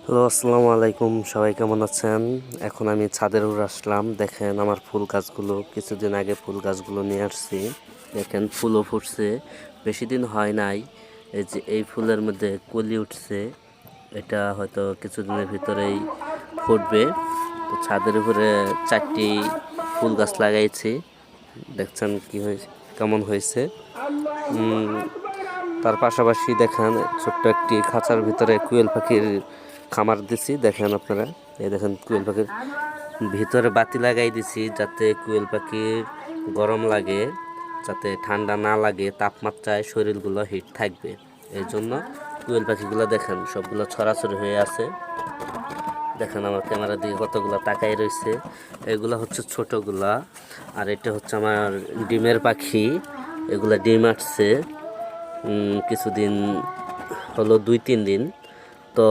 Hello, আসসালামু আলাইকুম। সবাই কেমন আছেন? এখন আমি ছাদের উপর আসলাম। দেখেন আমার ফুল গাছগুলো, কিছুদিন আগে ফুল গাছগুলো নিয়ে আসছি। দেখেন ফুলও ফুটছে, বেশি দিন হয় নাই। এই যে এই ফুলের মধ্যে কলি উঠছে, এটা হয়তো কিছুদিনের ভিতরেই ফুটবে। তো ছাদের উপরে 4টি ফুল গাছ লাগাইছি। দেখছেন কি হয়েছে, কেমন হয়েছে। উম, তার পাশাপাশি দেখেন ছোট্ট একটি খাঁচার ভিতরে কুয়েল পাখির খামার দিছি। দেখেন আপনারা, এই দেখেন কুয়েল পাখির ভিতরে বাতি লাগাই দিছি যাতে কুয়েল পাখির গরম লাগে, যাতে ঠান্ডা না লাগে, তাপমাত্রায় শরীরগুলো হিট থাকবে। এই জন্য কুয়েল পাখিগুলো দেখেন সবগুলো ছড়াছড়ি হয়ে আছে। দেখেন আমার ক্যামেরার দিকে কতগুলো তাকাই রয়েছে। এগুলা হচ্ছে ছোটগুলা, আর এটা হচ্ছে আমার ডিমের পাখি। এগুলা ডিম আসছে কিছুদিন হলো, 2-3 দিন। তো